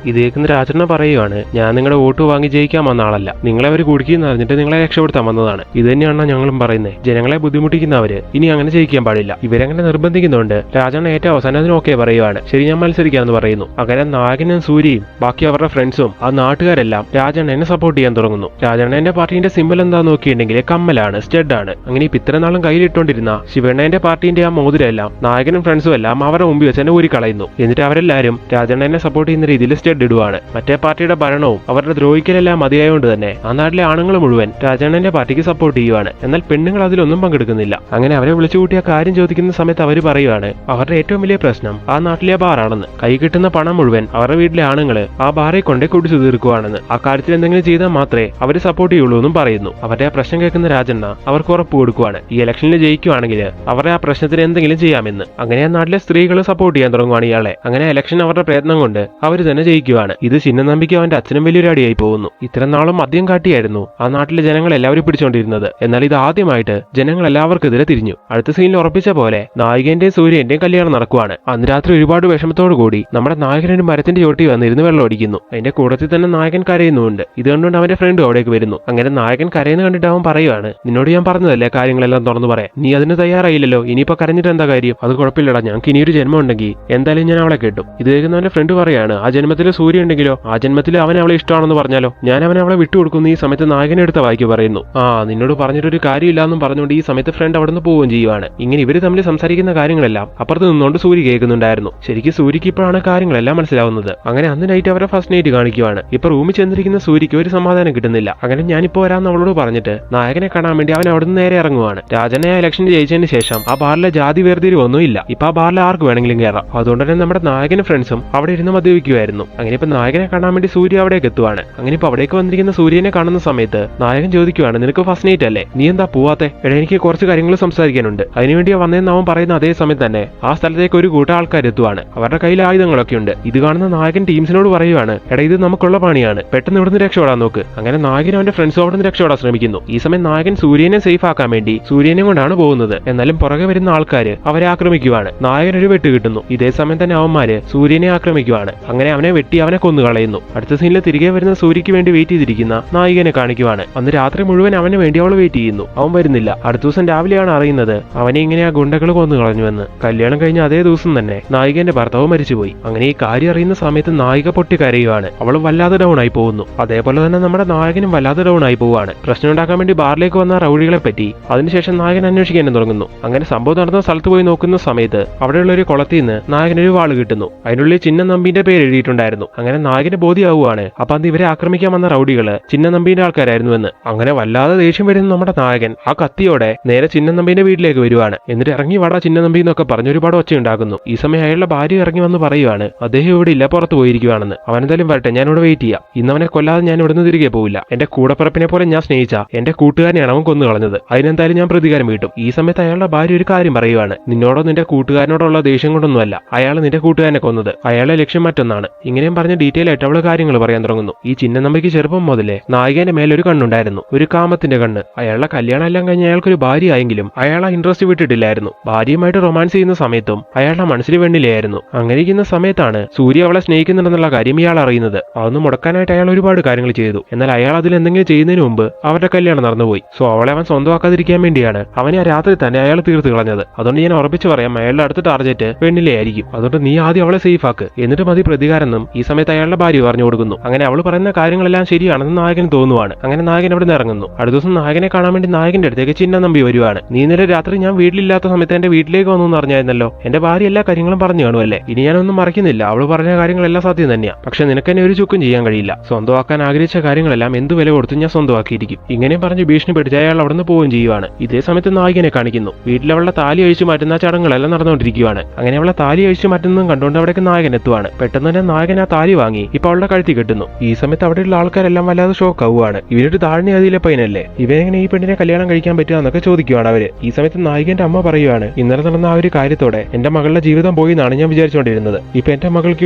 ഇത് കേൾക്കുന്ന രാജണ്ണ പറയുവാണ്, ഞാൻ നിങ്ങളുടെ വോട്ട് വാങ്ങി ജയിക്കാൻ വന്ന ആളല്ല. നിങ്ങളെ അവർ കുടിക്കുന്ന അറിഞ്ഞിട്ട് നിങ്ങളെ രക്ഷപ്പെടുത്താൻ വന്നതാണ്. ഇത് തന്നെയാണ് ഞങ്ങളും പറയുന്നത്. ജനങ്ങളെ ബുദ്ധിമുട്ടിക്കുന്നവര് ഇനി അങ്ങനെ ജയിക്കാൻ പാടില്ല. ഇവരങ്ങനെ നിർബന്ധിക്കുന്നുണ്ട്. രാജണ്ണ ഏറ്റവും അവസാനം അതിന് ഓക്കെ പറയുവാണ്. ശരി, ഞാൻ മത്സരിക്കാമെന്ന് പറയുന്നു. അങ്ങനെ നായകനും സൂര്യയും ബാക്കി അവരുടെ ഫ്രണ്ട്സും ആ നാട്ടുകാരെല്ലാം രാജണ്ണനെ സപ്പോർട്ട് ചെയ്യാൻ തുടങ്ങുന്നു. രാജണ്ണന്റെ പാർട്ടിന്റെ സിമ്പിൾ എന്താന്ന് നോക്കിയിട്ടുണ്ടെങ്കിൽ കമ്മലാണ്, സ്റ്റഡ് ആണ്. അങ്ങനെ ഇത്രയും നാളും കയ്യിലിട്ടുകൊണ്ടിരുന്ന ശിവണ്ണന്റെ പാർട്ടിന്റെ ആ മോതിരെല്ലാം നായകനും ഫ്രണ്ട്സും എല്ലാം അവരുടെ മുമ്പിൽ വെച്ച് തന്നെ ഊരി കളയുന്നു. എന്നിട്ട് അവരെല്ലാരും രാജണ്ണനെ സപ്പോർട്ട് ചെയ്യുന്ന രീതിയിൽ സ്റ്റഡ് ഇടുവാണ്. മറ്റേ പാർട്ടിയുടെ ഭരണവും അവരുടെ ദ്രോഹിക്കലെല്ലാം മതിയായതുകൊണ്ട് തന്നെ ആ നാട്ടിലെ ആണുങ്ങൾ മുഴുവൻ രാജണ്ണന്റെ പാർട്ടിക്ക് സപ്പോർട്ട് ചെയ്യുവാണ്. എന്നാൽ പെണ്ണുങ്ങൾ അതിലൊന്നും പങ്കെടുക്കുന്നില്ല. അങ്ങനെ അവരെ വിളിച്ചു കൂട്ടിയ കാര്യം ചോദിക്കുന്ന സമയത്ത് അവർ പറയുവാണ്, അവരുടെ ഏറ്റവും വലിയ പ്രശ്നം ആ നാട്ടിലെ ബാറാണെന്ന്. കൈ കിട്ടുന്ന പണം മുഴുവൻ അവരുടെ വീട്ടിലെ ആണുങ്ങള് ആ ബാറിൽ കൊണ്ടേ കുടിച്ചു തീർക്കുവാണെന്ന്. ആ കാര്യത്തിൽ എന്തെങ്കിലും ചെയ്താൽ മാത്രമേ അവര് സപ്പോർട്ട് ചെയ്യുള്ളൂ എന്നും പറയുന്നു. അവരുടെ ആ പ്രശ്നം കേൾക്കുന്ന രാജണ്ണ അവർക്ക് ഉറപ്പ് കൊടുക്കുവാണ്, ഈ ഇലക്ഷനിൽ ജയിക്കുവാണെങ്കിൽ അവരുടെ ആ പ്രശ്നത്തിന് എന്തെങ്കിലും ചെയ്യാമെന്ന്. അങ്ങനെ ആ നാട്ടിലെ സ്ത്രീകൾ സപ്പോർട്ട് ചെയ്യാൻ തുടങ്ങുവാണ് ഇയാളെ. അങ്ങനെ ഇലക്ഷൻ അവരുടെ പ്രയത്നം കൊണ്ട് അവർ തന്നെ ജയിക്കുവാണ്. ഇത് ചിന്നനമ്പിക്ക് അവന്റെ അച്ഛനും വലിയൊരു അടിയായി പോകുന്നു. ഇത്ര നാളും മദ്യം കാട്ടിയായിരുന്നു ആ നാട്ടിലെ ജനങ്ങൾ എല്ലാവരും പിടിച്ചുകൊണ്ടിരുന്നത്. എന്നാൽ ഇത് ആദ്യമായിട്ട് ജനങ്ങൾ എല്ലാവർക്കെതിരെ തിരിഞ്ഞു. അടുത്ത സീനിൽ ഉറപ്പിച്ച പോലെ നായികന്റെയും സൂര്യന്റെയും കല്യാണം നടക്കുവാണ്. അന്ന് രാത്രി ഒരുപാട് വിഷമത്തോടു കൂടി നമ്മുടെ നായകൻ ഒരു മരത്തിന്റെ ചോട്ടി വന്നിരുന്ന് വെള്ളം അടിക്കുന്നു. അതിന്റെ കൂടത്തിൽ തന്നെ നായകൻ കരയുന്നുണ്ട്. ഇത് കണ്ടുകൊണ്ട് അവന്റെ ഫ്രണ്ട് അവിടേക്ക് വരുന്നു. അങ്ങനെ നായകൻ കരയുന്ന കണ്ടിട്ട് അവൻ പറയുവാണ്, നിന്നോട് ഞാൻ പറഞ്ഞതല്ലേ കാര്യങ്ങളെല്ലാം തുറന്നു പറയാൻ, നീ അതിന് തയ്യാറായില്ലല്ലോ, ഇനിയിപ്പോ കരഞ്ഞിട്ട് എന്താ കാര്യം? അത് കുഴപ്പമില്ലടാ, ഞങ്ങൾക്ക് ഇനിയൊരു ജന്മം ഉണ്ടെങ്കിൽ എന്തായാലും ഞാൻ അവളെ കേട്ടും. ഇത് കേൾക്കുന്ന അവന്റെ ഫ്രണ്ട് പറയാണ്, ആ ജന്മത്തിൽ സൂര്യ ഉണ്ടെങ്കിലോ, ആ ജന്മത്തിൽ അവൻ അവളെ ഇഷ്ടമാണെന്ന് പറഞ്ഞാലോ, ഞാൻ അവളെ വിട്ടുകൊടുക്കുന്നു. ഈ സമയത്ത് നായകനെ എടുത്ത വായിക്ക് പറയുന്നു, നിന്നോട് പറഞ്ഞിട്ടൊരു കാര്യമില്ലാന്നും പറഞ്ഞുകൊണ്ട് ഈ സമയത്ത് ഫ്രണ്ട് അവിടെ നിന്ന് പോവുകയും ചെയ്യുവാണ്. ഇങ്ങനെ ഇവര് തമ്മിൽ സംസാരിക്കുന്ന കാര്യങ്ങളെല്ലാം അപ്പുറത്ത് നിന്നുകൊണ്ട് സൂര്യ കേൾക്കുന്നുണ്ടായിരുന്നു. ശരിക്കും സൂര്യക്ക് ഇപ്പോഴാണ് കാര്യങ്ങളെല്ലാം മനസ്സിലാവുന്നത്. അങ്ങനെ അന്ന് നൈറ്റ് അവരെ ഫസ്റ്റ് നൈറ്റ് കാണിക്കുവാണ്. ഇപ്പൊ റൂമിൽ ചെന്നിരിക്കുന്ന സൂര്യക്ക് ഒരു സമാധാനം കിട്ടുന്നില്ല. അങ്ങനെ ഞാനിപ്പോ വരാമെന്ന് അവളോട് പറഞ്ഞിട്ട് നായകനെ കാണാൻ വേണ്ടി അവൻ അവിടെ നിന്ന് നേരെ ഇറങ്ങുവാണ്. രാജനെ ഇലക്ഷൻ ജയിച്ചതിന് ശേഷം ആ ബാറിലെ ജാതി വേർതിരിവൊന്നും ഇല്ല. ഇപ്പൊ ആ ബാറിൽ ആർക്ക് വേണമെങ്കിലും കയറാം. അതുകൊണ്ട് തന്നെ നമ്മുടെ നായകനും ഫ്രണ്ട്സും അവിടെ ഇരുന്ന് മദ്യപിക്കുമായിരുന്നു. അങ്ങനെ ഇപ്പൊ നായകനെ കാണാൻ വേണ്ടി സൂര്യ അവിടേക്ക് എത്തുവാണ്. അങ്ങനെ ഇപ്പൊ അവിടേക്ക് വന്നിരിക്കുന്ന സൂര്യനെ കാണുന്ന സമയത്ത് നായകൻ ചോദിക്കുവാണ്, നിനക്ക് ഫസ്റ്റ് നൈറ്റ് അല്ലേ, നീ എന്താ പോവാത്തെ? എടാ, എനിക്ക് കുറച്ച് കാര്യങ്ങൾ സംസാരിക്കാനുണ്ട്, അതിനുവേണ്ടി വന്നതെന്ന് അവൻ പറയുന്ന അതേ സമയത്ത് തന്നെ ആ സ്ഥലത്തേക്ക് ഒരു കൂട്ടം ആൾക്കാർ എത്തുവാണ്. അവരുടെ കയ്യിൽ ആയുധങ്ങളൊക്കെ ഉണ്ട്. ഇത് കാണുന്ന നായകൻ ടീംസിനോട് പറയുവാണ്, എടാ, ഇത് നമുക്കുള്ള പണിയാണ്, പെട്ടെന്ന് ഇവിടുന്ന് രക്ഷപ്പെടാൻ നോക്ക്. അങ്ങനെ നായകൻ അവന്റെ ഫ്രണ്ട്സും അവിടെ നിന്ന് രക്ഷപ്പെടാൻ ശ്രമിക്കുന്നു. ഈ സമയം നായകൻ സൂര്യനെ സേഫ് ആക്കാൻ വേണ്ടി സൂര്യനെ കൊണ്ടാണ് പോകുന്നത്. എന്നാലും പുറകെ വരുന്ന ആൾക്കാര് അവരെ ആക്രമിക്കുവാണ്. നായകൻ ഒരു വെട്ട് കിട്ടുന്നു. ഇതേ സമയം തന്നെ അവന്മാര് സൂര്യനെ ആക്രമിക്കുവാണ്. അങ്ങനെ അവനെ വെട്ടി അവനെ കൊന്നു കളയുന്നു. അടുത്ത സീനിൽ തിരികെ വരുന്ന സൂര്യക്ക് വേണ്ടി വെയിറ്റ് ചെയ്തിരിക്കുന്ന നായികനെ കാണിക്കുവാണ്. അന്ന് രാത്രി മുഴുവൻ അവന് വേണ്ടി അവൾ വെയിറ്റ് ചെയ്യുന്നു. അവൻ വരുന്നില്ല. അടുത്ത ദിവസം രാവിലെയാണ് അറിയുന്നത് അവനെ ഇങ്ങനെ ആ ഗുണ്ടകൾ കൊന്നു കളഞ്ഞുവെന്ന്. കല്യാണം കഴിഞ്ഞ അതേ ദിവസം തന്നെ നായികന്റെ ഭർത്താവ് മരിച്ചുപോയി. അങ്ങനെ ഈ കാര്യം അറിയുന്ന സമയത്ത് നായിക പൊട്ടി കരയുവാണ്. അവൾ വല്ലാതെ ഡൗൺ ആയി പോകുന്നു. അതേപോലെ തന്നെ നമ്മുടെ നായകനും വല്ലാതെ ഡൗൺ ആയി പോവാണ്. പ്രശ്നം ഉണ്ടാക്കാൻ വേണ്ടി ബാറിലേക്ക് വന്ന റൗഡികളെ പറ്റി അതിനുശേഷം നായകൻ അന്വേഷിക്കാൻ തുടങ്ങുന്നു. അങ്ങനെ സംഭവം നടന്ന സ്ഥലത്ത് പോയി നോക്കുന്ന സമയത്ത് അവിടെയുള്ള ഒരു കുളത്തിൽ നിന്ന് നായകനൊരു വാള് കിട്ടുന്നു. അതിനുള്ളിൽ ചിന്ന നമ്പീന്റെ പേര് എഴുതിയിട്ടുണ്ടായിരുന്നു. അങ്ങനെ നായകന് ബോധ്യമാവുകയാണ് അപ്പൊ അത് ഇവരെ ആക്രമിക്കാൻ വന്ന റൗഡികള് ചിന്ന നമ്പീന്റെ ആൾക്കാരായിരുന്നുവെന്ന്. അങ്ങനെ വല്ലാതെ ദേഷ്യം വരുന്ന നമ്മുടെ നായകൻ ആ കത്തിയോടെ നേരെ ചിന്ന നമ്പീന്റെ വീട്ടിലേക്ക് വരുവാണ്. എന്നിട്ട് ഇറങ്ങി വാടാ ചിന്ന നമ്പി എന്നൊക്കെ പറഞ്ഞ് ഒരുപാട് ഒച്ച ഉണ്ടാക്കുന്നു. ഈ സമയം അയാളുടെ ഭാര്യ ഇറങ്ങി വന്ന് പറയുവാണ്, അദ്ദേഹം ഇവിടെ ഇല്ല, പുറത്ത് പോയിരിക്കുവാണെന്ന്. അവനെന്തായാലും വരട്ടെ, ഞാൻ ഇവിടെ വെയിറ്റ് ചെയ്യാം. ഇന്നവനെ കൊല്ലാതെ ഞാൻ ഇവിടുന്ന് തിരികെ പോവില്ല. എന്റെ കൂടപ്പിറപ്പിനെ പോലെ ഞാൻ സ്നേഹിച്ച എന്റെ കൂട്ടുകാരനെയാണ് അവൻ കൊന്നു കളഞ്ഞത്. അതിനെന്തായാലും ഞാൻ പ്രതികാരം വീട്ടും. ഈ സമയത്ത് അയാളുടെ ഭാര്യ ഒരു കാര്യം പറയുവാണ്, നിന്നോടോ നിന്റെ കൂട്ടുകാരനോടുള്ള ദേഷ്യം കൊണ്ടൊന്നുമല്ല അയാൾ നിന്റെ കൂട്ടുകാരനെ കൊന്നത്, അയാളുടെ ലക്ഷ്യം മറ്റൊന്നാണ്. ഇങ്ങനെയും പറഞ്ഞ ഡീറ്റെയിൽ ആയിട്ട് അവള് കാര്യങ്ങൾ പറയാൻ തുടങ്ങുന്നു. ഈ ചിന്നനമ്പയ്ക്ക് ചെറുപ്പം മുതലേ നായികന്റെ മേലൊരു കണ്ണുണ്ടായിരുന്നു, ഒരു കാമത്തിന്റെ കണ്ണ്. അയാളുടെ കല്യാണം എല്ലാം കഴിഞ്ഞ് അയാൾക്കൊരു ഭാര്യ ആയെങ്കിലും അയാൾ ആ ഇൻട്രസ്റ്റ് വിട്ടിട്ടില്ലായിരുന്നു. ഭാര്യയുമായിട്ട് റൊമാൻസ് ചെയ്യുന്ന സമയത്തും അയാളുടെ മനസ്സിൽ വെണ്ണിലായിരുന്നു. അങ്ങനെ ഇരിക്കുന്ന സമയത്താണ് സൂര്യ അവളെ സ്നേഹിക്കുന്നുണ്ടെന്നുള്ള കാര്യം ഇയാൾ അറിയുന്നത്. അതൊന്നും മുടക്കാനായിട്ട് അയാൾ ഒരുപാട് കാര്യങ്ങൾ ചെയ്തു. എന്നാൽ അയാൾ അതിൽ എന്തെങ്കിലും ചെയ്യുന്നതിന് മുമ്പ് അവരുടെ കല്യാണം നടന്നുപോയി. സോ അവളെ അവൻ സ്വന്തമാക്കാതിരിക്കാൻ വേണ്ടിയാണ് അവനെ ആ രാത്രി തന്നെ അയാൾ തീർത്ത് കളഞ്ഞത്. അതുകൊണ്ട് ഞാൻ ഉറപ്പിച്ചു പറയാം, അയാളുടെ അടുത്ത ടാർഗറ്റ് വെണ്ണിലയായിരിക്കും. അതുകൊണ്ട് നീ ആദ്യം അവളെ സേഫ് ആക്ക്, എന്നിട്ട് മതി പ്രതികാരം എന്നും ഈ സമയത്ത് അയാളുടെ ഭാര്യ പറഞ്ഞു കൊടുക്കുന്നു. അങ്ങനെ അവൾ പറയുന്ന കാര്യങ്ങളെല്ലാം ശരിയാണെന്ന് നായകന് തോന്നുവാണ്. അങ്ങനെ നായകൻ അവിടെ നിന്ന് ഇറങ്ങുന്നു. അടുത്ത ദിവസം നായകനെ കാണാൻ വേണ്ടി നായകന്റെ അടുത്തേക്ക് ചിന്ന നമ്പി വരുവാണ്. നീ ഇന്നലെ രാത്രി ഞാൻ വീട്ടിലില്ലാത്ത സമയത്ത് എന്റെ വീട്ടിലേക്ക് വന്നു എന്ന് അറിഞ്ഞായിരുന്നല്ലോ. എന്റെ ഭാര്യ എല്ലാ കാര്യങ്ങളും പറഞ്ഞു കാണുമല്ലേ. ഇനി ഞാനൊന്നും മറക്കുന്നില്ല, അവള് പറഞ്ഞ കാര്യങ്ങളെല്ലാം സത്യം തന്നെയാ. പക്ഷെ നിനക്കെന്നെ ഒരു ചുക്കും ചെയ്യാൻ കഴിയില്ല. സ്വന്തമാക്കാൻ ആഗ്രഹിച്ച കാര്യങ്ങളെല്ലാം എന്ത് വില കൊടുത്തും ഞാൻ സ്വന്തമാക്കിയിരിക്കും. ഇങ്ങനെ പറഞ്ഞ് ഭീഷണിപ്പെടുത്തി അയാൾ അവിടെ നിന്ന് പോവുകയും ചെയ്യുവാണ്. ഇതേ സമയത്ത് നായികനെ കാണിക്കുന്നു. വീട്ടിലവളുടെ താലി അഴിച്ചു മാറ്റുന്ന ചടങ്ങുകളെല്ലാം നടന്നുകൊണ്ടിരിക്കുകയാണ്. അങ്ങനെ അവളെ താലി അഴിച്ചു മാറ്റുന്നതും കണ്ടുകൊണ്ട് അവിടേക്ക് നായകൻ എത്തുവാണ്. പെട്ടെന്ന് തന്നെ നായകൻ ആ താലി വാങ്ങി ഇപ്പൊ അവളുടെ കഴുത്തി കെട്ടുന്നു. ഈ സമയത്ത് അവിടെയുള്ള ആൾക്കാരെല്ലാം വല്ലാതെ ഷോക്ക് ആവുകയാണ്. ഇവരൊരു താഴ്ന്ന അതിലെ പയ്യനല്ലേ, ഇവരെങ്ങനെ ഈ പെണ്ണിനെ കല്യാണം കഴിക്കാൻ പറ്റുക എന്നൊക്കെ ചോദിക്കുവാണ് അവര്. ഈ സമയത്ത് നായികന്റെ അമ്മ പറയുവാണ്, ഇന്നലെ നടന്ന ആ ഒരു കാര്യത്തോടെ എന്റെ മകളുടെ ജീവിതം പോയി എന്നാണ് ഞാൻ വിചാരിച്ചുകൊണ്ടിരുന്നത്. ഇപ്പൊ എന്റെ ഞങ്ങളുടെ മകൾക്ക്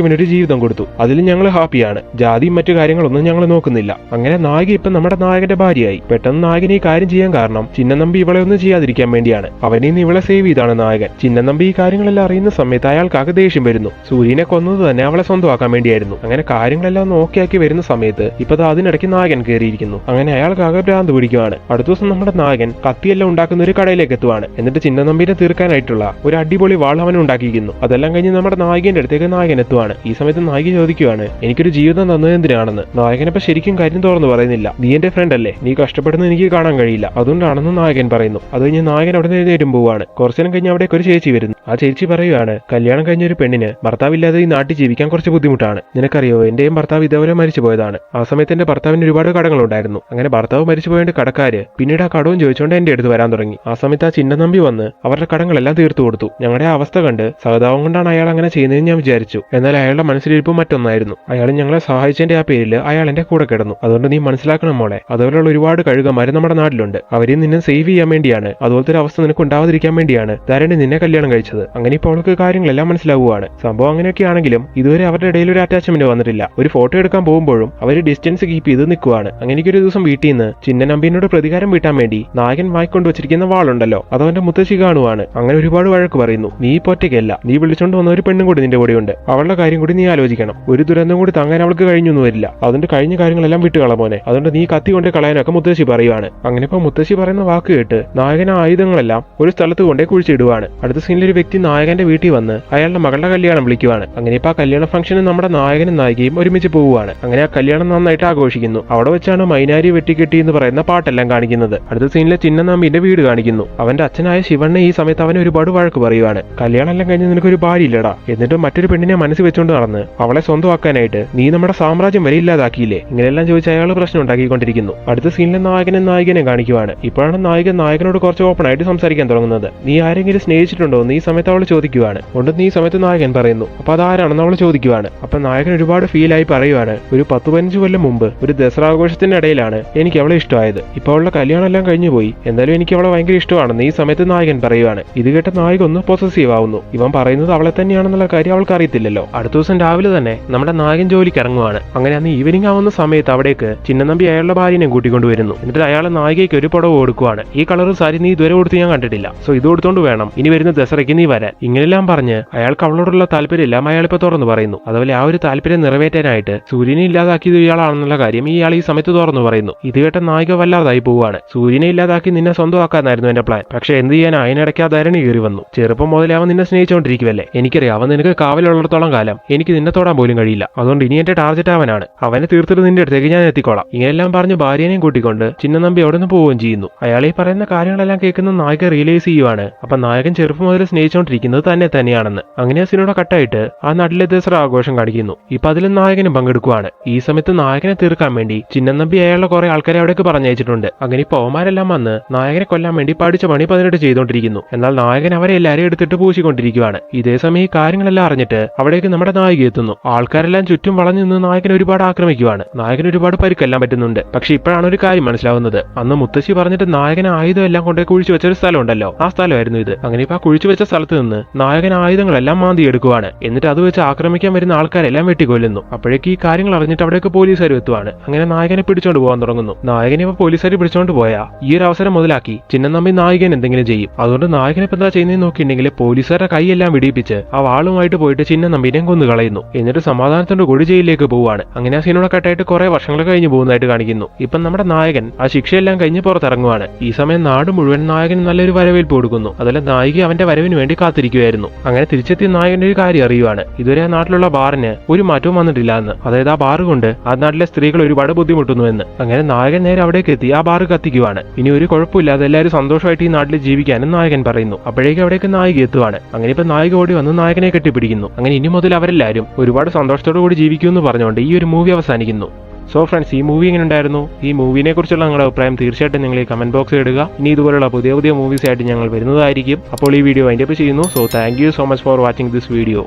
ഇവനൊരു ജീവിതം കൊടുത്തു, അതിൽ ഞങ്ങൾ ഹാപ്പിയാണ്. ജാതിയും മറ്റു കാര്യങ്ങളൊന്നും ഞങ്ങൾ നോക്കുന്നില്ല. അങ്ങനെ നായിക ഇപ്പം നമ്മുടെ നായകന്റെ ഭാര്യയായി. പെട്ടെന്ന് നായകൻ ഈ കാര്യം ചെയ്യാൻ കാരണം ചിന്നനമ്പി ഇവളെ ഒന്നും ചെയ്യാതിരിക്കാൻ വേണ്ടിയാണ്. അവനിൽ നിന്ന് ഇവളെ സേവ് ചെയ്താണ് നായകൻ. ചിന്നനമ്പി ഈ കാര്യങ്ങളെല്ലാം അറിയുന്ന സമയത്ത് അയാൾക്കാകെ ദേഷ്യം വരുന്നു. സൂര്യനെ കൊന്നത് തന്നെ അവളെ സ്വന്തമാക്കാൻ വേണ്ടിയായിരുന്നു. അങ്ങനെ കാര്യങ്ങളെല്ലാം നോക്കിയാക്കി വരുന്ന സമയത്ത് ഇപ്പൊ അതിനിടയ്ക്ക് നായകൻ കയറിയിരിക്കുന്നു. അങ്ങനെ അയാൾക്കാകെ ഭ്രാന്ത് പിടിക്കുവാണ്. അടുത്ത ദിവസം നമ്മുടെ നായകൻ കത്തിയെല്ലാം ഉണ്ടാക്കുന്ന ഒരു കടയിലേക്ക് എത്തുവാണ്. എന്നിട്ട് ചിന്നനമ്പിനെ തീർക്കാനായിട്ടുള്ള ഒരു അടിപൊളി വാൾ അവൻ ഉണ്ടാക്കിയിരിക്കുന്നു. അതെല്ലാം കഴിഞ്ഞ് നമ്മുടെ നായകന്റെ അടുത്തേക്ക് നായകൻ എത്തുവാണ്. ഈ സമയത്ത് നായിക ചോദിക്കുവാണ്, എനിക്കൊരു ജീവിതം തന്നത് എന്തിനാണെന്ന്. നായകനിപ്പോ ശരിക്കും കാര്യം തുറന്നു പറയുന്നില്ല. നീ എന്റെ ഫ്രണ്ട് അല്ലേ, നീ കഷ്ടപ്പെടുന്നത് എനിക്ക് കാണാൻ കഴിയില്ല, അതുകൊണ്ടാണെന്ന് നായകൻ പറയുന്നു. അത് കഴിഞ്ഞ് നായകൻ അവിടെ നിന്ന് എഴുന്നേറ്റും പോവാണ്. കുറച്ചേരം കഴിഞ്ഞ് അവിടേക്ക് ഒരു ചേച്ചി വരുന്നു. ആ ചേച്ചി പറയുകയാണ്, കല്യാണം കഴിഞ്ഞ ഒരു പെണ്ണിന് ഭർത്താവില്ലാതെ ഈ നാട്ടിൽ ജീവിക്കാൻ കുറച്ച് ബുദ്ധിമുട്ടാണ്. നിനക്കറിയോ, എന്റെയും ഭർത്താവ് ഇതേപോലെ മരിച്ചു പോയതാണ്. ആ സമയത്ത് എന്റെ ഭർത്താവിന് ഒരുപാട് കടങ്ങളുണ്ടായിരുന്നു. അങ്ങനെ ഭർത്താവ് മരിച്ചു പോയതിന്റെ കടക്കാര് പിന്നീട് ആ കടവും ചോദിച്ചുകൊണ്ട് എന്റെ അടുത്ത് വരാൻ തുടങ്ങി. ആ സമയത്ത് ആ ചിന്നനമ്പി വന്ന് അവരുടെ കടങ്ങളെല്ലാം തീർത്തു കൊടുത്തു. ഞങ്ങളുടെ അവസ്ഥ കണ്ട് സഹതാപം കൊണ്ടാണ് അയാൾ അങ്ങനെ ചെയ്യുന്നതെന്ന് ഞാൻ വിചാരിച്ചു. എന്നാൽ അയാളുടെ മനസ്സിലിരിപ്പ് മറ്റൊന്നായിരുന്നു. അയാൾ ഞങ്ങളെ സഹായിച്ചതിന്റെ ആ പേരിൽ അയാൾ എന്റെ കൂടെ കിടന്നു. അതുകൊണ്ട് നീ മനസ്സിലാക്കണം മോളെ, അതുപോലുള്ള ഒരുപാട് കഴുകന്മാര് നമ്മുടെ നാട്ടിലുണ്ട്. അവരെ നിന്നെ സേവ് ചെയ്യാൻ വേണ്ടിയാണ്, അതുപോലത്തെ ഒരു അവസ്ഥ നിനക്ക് ഉണ്ടാവാതിരിക്കാൻ വേണ്ടിയാണ് ധാരണ നിന്നെ കല്യാണം കഴിച്ചത്. അങ്ങനെ ഇപ്പോൾ അവൾക്ക് കാര്യങ്ങളെല്ലാം മനസ്സിലാവുകയാണ്. സംഭവം അങ്ങനെയൊക്കെ ആണെങ്കിലും ഇതുവരെ അവരുടെ ഇടയിൽ ഒരു അറ്റാച്ച്മെന്റ് വന്നിട്ടില്ല. ഒരു ഫോട്ടോ എടുക്കാൻ പോകുമ്പോഴും അവർ ഡിസ്റ്റൻസ് കീപ്പ് ചെയ്ത് നിൽക്കുവാണ്. അങ്ങനെ ഒരു ദിവസം വീട്ടിൽ നിന്ന് ചിന്നനമ്പിനോട് പ്രതികാരം വീട്ടാൻ വേണ്ടി നായകൻ വായിക്കൊണ്ട് വെച്ചിരിക്കുന്ന വാളുണ്ടല്ലോ, അതവന്റെ മുത്തശ്ശി കാണുവാണ്. അങ്ങനെ ഒരുപാട് വഴക്ക് പറയുന്നു. നീ ഇപ്പൊ ഒറ്റയ്ക്കല്ല, നീ വിളിച്ചോണ്ട് വന്ന ഒരു പെണ്ണും കൂടി നിന്റെ കൂടെയുണ്ട്. അവളുടെ കാര്യം കൂടി നീ ആലോചിക്കണം. ഒരു ദുരന്തം കൂടി താങ്ങാൻ അവൾക്ക് കഴിഞ്ഞൊന്നും വരില്ല. അതുകൊണ്ട് കഴിഞ്ഞ കാര്യങ്ങളെല്ലാം വിട്ടുകള മോനെ, അതുകൊണ്ട് നീ കത്തി കൊണ്ട് കളയാനൊക്കെ മുത്തശ്ശി പറയുവാണ്. അങ്ങനെ ഇപ്പൊ മുത്തശ്ശി പറയുന്ന വാക്ക് കേട്ട് നായകൻ ആയുധങ്ങളെല്ലാം ഒരു സ്ഥലത്ത് കൊണ്ടേ കുഴിച്ചിടുവാണ്. അടുത്ത സീനിൽ ഒരു വ്യക്തി നായകന്റെ വീട്ടിൽ വന്ന് അയാളുടെ മകളുടെ കല്യാണം വിളിക്കുവാണ്. അങ്ങനെ ഇപ്പൊ ആ കല്യാണ ഫംഗ്ഷന് നമ്മുടെ നായകനും നായികയും ഒരുമിച്ച് പോവുകയാണ്. അങ്ങനെ ആ കല്യാണം നന്നായിട്ട് ആഘോഷിക്കുന്നു. അവിടെ വെച്ചാണ് മൈനാരി വെട്ടിക്കെട്ടി എന്ന് പറയുന്ന പാട്ടെല്ലാം കാണിക്കുന്നത്. അടുത്ത സീനിലെ ചിന്നനമ്പിന്റെ വീട് കാണിക്കുന്നു. അവന്റെ അച്ഛനായ ശിവണ്ണ ഈ സമയത്ത് അവനെ ഒരുപാട് വഴക്ക് പറയുവാണ്. കല്യാണം എല്ലാം കഴിഞ്ഞ് നിനക്കൊരു ഭാര്യ ഇല്ലടാ, എന്നിട്ട് മറ്റൊരു പെണ്ണിനെ മനസ്സിൽ വെച്ചുകൊണ്ട് നടന്ന് അവളെ സ്വന്തമാക്കാനായിട്ട് നീ നമ്മുടെ സാമ്രാജ്യം വരെ ഇല്ലാതാക്കിയില്ലേ. ഇങ്ങനെയെല്ലാം ചോദിച്ച് അയാൾ പ്രശ്നം ഉണ്ടാക്കിക്കൊണ്ടിരിക്കുന്നു. അടുത്ത സീനിലെ നായകനും നായികനെ കാണിക്കുവാണ്. ഇപ്പോഴാണ് നായകനോട് കുറച്ച് ഓപ്പൺ ആയിട്ട് സംസാരിക്കാൻ തുടങ്ങുന്നത്. നീ ആരെങ്കിലും സ്നേഹിച്ചിട്ടുണ്ടോ എന്ന് ഈ സമയത്ത് അവൾ ചോദിക്കുവാണ്. ഉണ്ടെന്ന് ഈ സമയത്ത് നായകൻ പറയുന്നു. അപ്പൊ അതാരാണെന്ന് അവൾ ചോദിക്കുവാണ്. അപ്പൊ നായകൻ ഒരുപാട് ഫീലായി പറയുവാണ്, ഒരു 10-15 കൊല്ലം മുമ്പ് ഒരു ദസറ ആഘോഷത്തിന്റെ ഇടയിലാണ് എനിക്ക് അവളെ ഇഷ്ടമായത്. ഇപ്പൊ അവളുടെ കല്യാണം എല്ലാം കഴിഞ്ഞു പോയി, എന്തായാലും എനിക്ക് അവളെ ഭയങ്കര ഇഷ്ടമാണെന്ന് ഈ സമയത്ത് നായകൻ പറയുവാണ്. ഇത് കേട്ട നായകൻ ഒന്ന് പോസസീവ് ആവുന്നു. ഇവൻ പറയുന്നത് അവളെ തന്നെയാണെന്നുള്ള കാര്യം അവൾക്ക് അറിയത്തില്ലല്ലോ. അടുത്ത ദിവസം രാവിലെ തന്നെ നമ്മുടെ നായകൻ ജോലിക്ക് ഇറങ്ങുവാണ്. അങ്ങനെ അന്ന് ഈവനിങ് ആവുന്ന സമയത്ത് അവിടേക്ക് ചിന്നനമ്പി അയാളുടെ ഭാര്യനെ കൂട്ടിക്കൊണ്ടുവരുന്നു. എന്നിട്ട് അയാളെ നായികയ്ക്ക് ഒരു പുടവ് കൊടുക്കുവാണ്. ഈ കളർ സാരി നീ ഇതുവരെ കൊടുത്ത് ഞാൻ കണ്ടിട്ടില്ല, സോ ഇത് കൊടുത്തോണ്ട് വേണം ഇനി വരുന്ന ദസറയ്ക്ക് നീ വരാൻ. ഇങ്ങനെല്ലാം പറഞ്ഞ് അയാൾക്ക് അവളോടുള്ള താല്പര്യമെല്ലാം അയാളിപ്പോ തുറന്നു പറയുന്നു. അതുപോലെ ആ ഒരു താല്പര്യം നിറവേറ്റാനായിട്ട് സൂര്യനെ ഇല്ലാതാക്കിയത് ഇയാളാണെന്നുള്ള കാര്യം ഇയാൾ ഈ സമയത്ത് തുറന്നു പറയുന്നു. ഇത് കേട്ട നായിക വല്ലാതായി പോവുകയാണ്. സൂര്യനെ ഇല്ലാതാക്കി നിന്നെ സ്വന്തമാക്കാനായിരുന്നു എന്റെ പ്ലാൻ, പക്ഷെ എന്ത് ചെയ്യാൻ, അതിനിടയ്ക്ക് ആ ധരണി കയറി വന്നു. ചെറുപ്പം മുതലേ അവൻ നിന്നെ സ്നേഹിച്ചുകൊണ്ടിരിക്കുവല്ലേ, എനിക്കറിയാം അവൻ നിനക്ക് കാവലുള്ളിടത്തോളം കാലം എനിക്ക് നിന്നെ തൊടാൻ പോലും കഴിയില്ല. അതുകൊണ്ട് ഇനി എന്റെ ടാർഗറ്റ് അവനാണ്, അവനെ തീർത്തിട്ട് നിന്റെ അടുത്തേക്ക് ഞാൻ എത്തിക്കോളാം. ഇങ്ങനെല്ലാം പറഞ്ഞ് ഭാര്യനെയും കൂട്ടിക്കൊണ്ട് ചിന്നനമ്പി അവിടെ നിന്ന് പോവുകയും ചെയ്യുന്നു. അയാളെ പറയുന്ന കാര്യങ്ങളെല്ലാം കേൾക്കുന്ന നായിക റിയലൈസ് ചെയ്യുവാണ്. അപ്പൊ നായകൻ ചെറുപ്പം മുതൽ സ്നേഹിച്ചുകൊണ്ടിരിക്കുന്നത് തന്നെയാണെന്ന്. അങ്ങനെ സിനിമ കട്ടായിട്ട് ആ നാട്ടിലെ ദസറ ആഘോഷം കാണിക്കുന്നു. ഇപ്പൊ അതിലും നായകനും പങ്കെടുക്കുവാണ്. ഈ സമയത്ത് നായകനെ തീർക്കാൻ വേണ്ടി ചിന്നനമ്പി അയാളുടെ കുറെ ആൾക്കാരെ അവിടേക്ക് പറഞ്ഞയച്ചിട്ടുണ്ട്. അങ്ങനെ ഇപ്പൊ അവന്മാരെല്ലാം വന്ന് നായകനെ കൊല്ലാൻ വേണ്ടി പഠിച്ച പണി 18 ചെയ്തുകൊണ്ടിരിക്കുന്നു. എന്നാൽ നായകൻ അവരെ എല്ലാവരും എടുത്തിട്ട് പൂശിക്കൊണ്ടിരിക്കുകയാണ്. ഇതേ സമയം ഈ കാര്യങ്ങളെല്ലാം അറിഞ്ഞിട്ട് അവിടേക്ക് നമ്മുടെ നായിക എത്തുന്നു. ആൾക്കാരെല്ലാം ചുറ്റും വളഞ്ഞു നിന്ന് നായകൻ ഒരുപാട് ആക്രമിക്കുവാണ്. നായകൻ ഒരുപാട് പരിക്കെല്ലാം പറ്റുന്നുണ്ട്. പക്ഷെ ഇപ്പോഴാണ് ഒരു കാര്യം മനസ്സിലാവുന്നത്. അന്ന് മുത്തശ്ശി പറഞ്ഞിട്ട് നായകൻ ആയുധം എല്ലാം കൊണ്ടേ കുഴിച്ചു വെച്ച ഒരു സ്ഥലം ഉണ്ടല്ലോ, ആ സ്ഥലമായിരുന്നു ഇത്. അങ്ങനെ ഇപ്പൊ ആ കുഴിച്ചു വെച്ച സ്ഥലത്ത് നിന്ന് നായകൻ ആയുധങ്ങളെല്ലാം മാന്തി എടുക്കുവാണ്. എന്നിട്ട് അത് വെച്ച് ആക്രമിക്കാൻ വരുന്ന ആൾക്കാരെല്ലാം വെട്ടിക്കൊല്ലുന്നു. അപ്പോഴേക്ക് ഈ കാര്യങ്ങൾ അറിഞ്ഞിട്ട് അവിടേക്ക് പോലീസുകാർ എത്തുവാണ്. അങ്ങനെ നായകനെ പിടിച്ചോണ്ട് പോകാൻ തുടങ്ങുന്നു. നായകനെ ഇപ്പൊ പോലീസുകാർ പിടിച്ചോണ്ട് പോയാ ഈ ഒരു അവസരം മുതലാക്കി ചിന്നനമ്പി നായകൻ എന്തെങ്കിലും ചെയ്യും. അതുകൊണ്ട് നായകനെ ഇപ്പൊ എന്താ ചെയ്യുന്നതെന്ന് നോക്കിയിട്ടുണ്ടെങ്കിൽ പോലീസുകാരുടെ കൈയെല്ലാം വിടിയിപ്പിച്ച് ആ വാളുമായിട്ട് പോയിട്ട് ചിന്നനമ്പിനെ കൊന്നു കളയുന്നു. എന്നിട്ട് സമാധാനത്തോട് കൂടി ജയിലിലേക്ക് പോവാണ്. അങ്ങനെ ആ സീനോടെ കട്ടായിട്ട് കുറെ വർഷങ്ങൾ കഴിഞ്ഞ് പോകുന്നതായിട്ട് കാണിക്കുന്നു. ഇപ്പം നമ്മുടെ നായകൻ ആ ശിക്ഷയെല്ലാം കഴിഞ്ഞ് പുറത്തിറങ്ങുവാണ്. ഈ സമയം നാട് മുഴുവൻ നായകൻ നല്ലൊരു വരവേൽപ്പ് കൊടുക്കുന്നു. അതുപോലെ നായിക അവന്റെ വരവിന് വേണ്ടി കാത്തിരിക്കുകയായിരുന്നു. അങ്ങനെ തിരിച്ചെത്തിയ നായകന്റെ ഒരു കാര്യം അറിയുവാണ്. ഇതുവരെ ആ നാട്ടിലുള്ള ബാറിന് ഒരു മാറ്റവും വന്നിട്ടില്ല എന്ന്. അതായത് ആ ബാർ കൊണ്ട് ആ നാട്ടിലെ സ്ത്രീകൾ ഒരുപാട് ബുദ്ധിമുട്ടുന്നുവെന്ന്. അങ്ങനെ നായകൻ നേരെ അവിടേക്ക് എത്തി ആ ബാർ കത്തിക്കുവാണ്. ഇനി ഒരു കുഴപ്പമില്ലാതെ എല്ലാവരും സന്തോഷമായിട്ട് ഈ നാട്ടിൽ ജീവിക്കാനും നായകൻ പറയുന്നു. അപ്പോഴേക്കും അവിടേക്ക് നായിക എത്തുവാണ്. അങ്ങനെ ഇപ്പൊ നായിക ഓടി വന്ന് നായകനെ കെട്ടിപ്പിടിക്കുന്നു. അങ്ങനെ ഇനി മുതൽ അവരെല്ലാവരും ഒരുപാട് സന്തോഷത്തോടു കൂടി ജീവിക്കുമെന്ന് പറഞ്ഞുകൊണ്ട് ഈ ഒരു മൂവി അവസാനിക്കുന്നു. സോ ഫ്രണ്ട്സ്, ഈ മൂവി എങ്ങനെ ഉണ്ടായിരുന്നു? ഈ മൂവിനെ കുറിച്ചുള്ള നിങ്ങളുടെ അഭിപ്രായം തീർച്ചയായിട്ടും നിങ്ങൾ ഈ കമന്റ് ബോക്സിൽ ഇടുക. ഇനി ഇതുപോലുള്ള പുതിയ മൂവീസ് ആയിട്ട് ഞങ്ങൾ വരുന്നതായിരിക്കും. അപ്പോൾ ഈ വീഡിയോ വൈൻഡ് അപ്പ് ചെയ്യുന്നു. So thank you so much for watching this video.